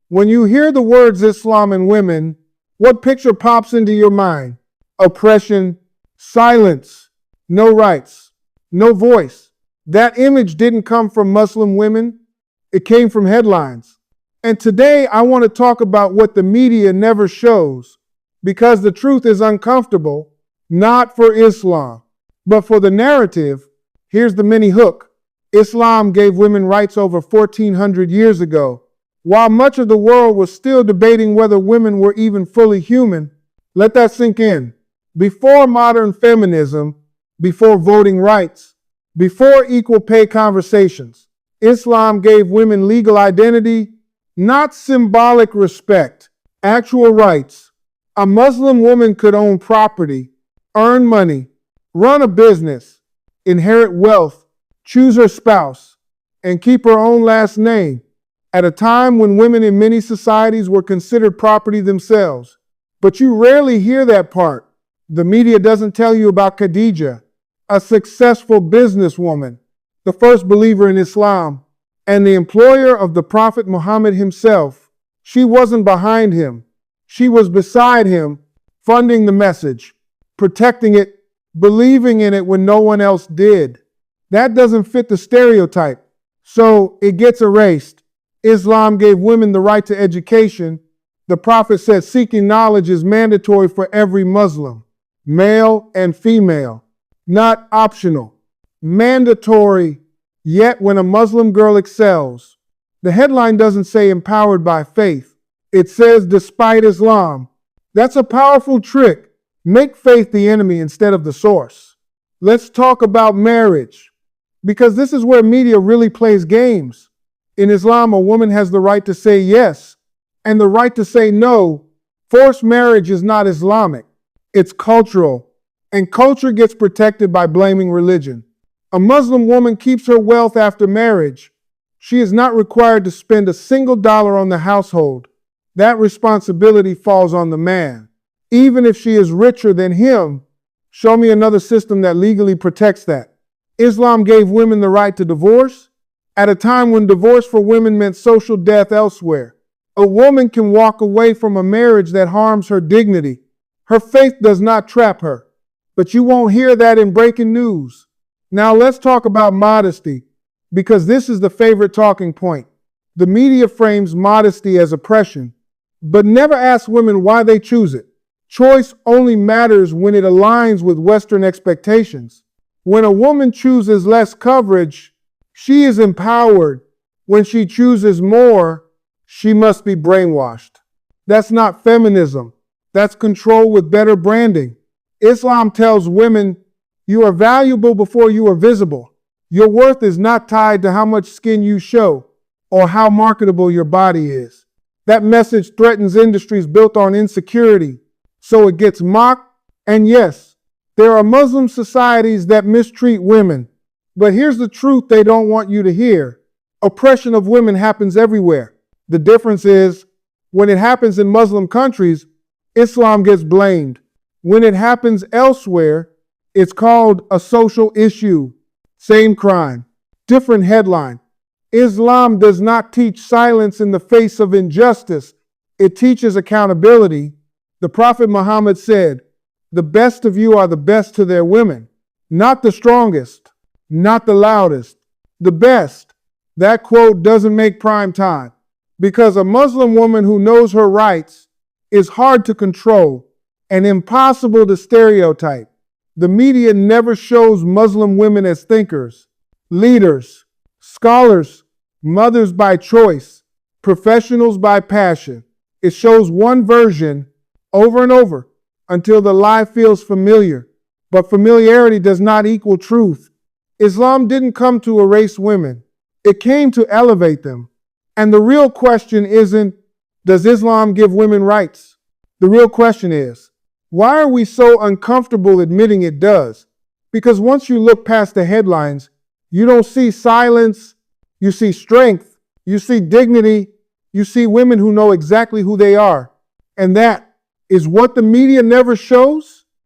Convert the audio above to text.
When you hear the words Islam and women, what picture pops into your mind? Oppression, silence, no rights, no voice. That image didn't come from Muslim women. It came from headlines. And today I want to talk about what the media never shows, because the truth is uncomfortable, not for Islam, but for the narrative. Here's the mini hook. Islam gave women rights over 1400 years ago. While much of the world was still debating whether women were even fully human, let that sink in. Before modern feminism, before voting rights, before equal pay conversations, Islam gave women legal identity, not symbolic respect, actual rights. A Muslim woman could own property, earn money, run a business, inherit wealth, choose her spouse, and keep her own last name, at a time when women in many societies were considered property themselves. But you rarely hear that part. The media doesn't tell you about Khadija, a successful businesswoman, the first believer in Islam, and the employer of the Prophet Muhammad himself. She wasn't behind him. She was beside him, funding the message, protecting it, believing in it when no one else did. That doesn't fit the stereotype, so it gets erased. Islam gave women the right to education. The Prophet said seeking knowledge is mandatory for every Muslim, male and female, not optional. Mandatory. Yet when a Muslim girl excels, the headline doesn't say empowered by faith. It says despite Islam. That's a powerful trick. Make faith the enemy instead of the source. Let's talk about marriage, because this is where media really plays games. In Islam, a woman has the right to say yes and the right to say no. Forced marriage is not Islamic. It's cultural, and culture gets protected by blaming religion. A Muslim woman keeps her wealth after marriage. She is not required to spend a single dollar on the household. That responsibility falls on the man. Even if she is richer than him, show me another system that legally protects that. Islam gave women the right to divorce at a time when divorce for women meant social death elsewhere. A woman can walk away from a marriage that harms her dignity. Her faith does not trap her. But you won't hear that in breaking news. Now let's talk about modesty, because this is the favorite talking point. The media frames modesty as oppression, but never asks women why they choose it. Choice only matters when it aligns with Western expectations. When a woman chooses less coverage, she is empowered. When she chooses more, she must be brainwashed. That's not feminism. That's control with better branding. Islam tells women, you are valuable before you are visible. Your worth is not tied to how much skin you show or how marketable your body is. That message threatens industries built on insecurity, so it gets mocked. And yes, there are Muslim societies that mistreat women. But here's the truth they don't want you to hear. Oppression of women happens everywhere. The difference is, when it happens in Muslim countries, Islam gets blamed. When it happens elsewhere, it's called a social issue. Same crime, different headline. Islam does not teach silence in the face of injustice. It teaches accountability. The Prophet Muhammad said, the best of you are the best to their women, not the strongest, not the loudest, the best. That quote doesn't make prime time, because a Muslim woman who knows her rights is hard to control and impossible to stereotype. The media never shows Muslim women as thinkers, leaders, scholars, mothers by choice, professionals by passion. It shows one version over and over until the lie feels familiar. But familiarity does not equal truth. Islam didn't come to erase women. It came to elevate them. And the real question isn't, does Islam give women rights? The real question is, why are we so uncomfortable admitting it does? Because once you look past the headlines, you don't see silence, you see strength, you see dignity, you see women who know exactly who they are. And that is what the media never shows.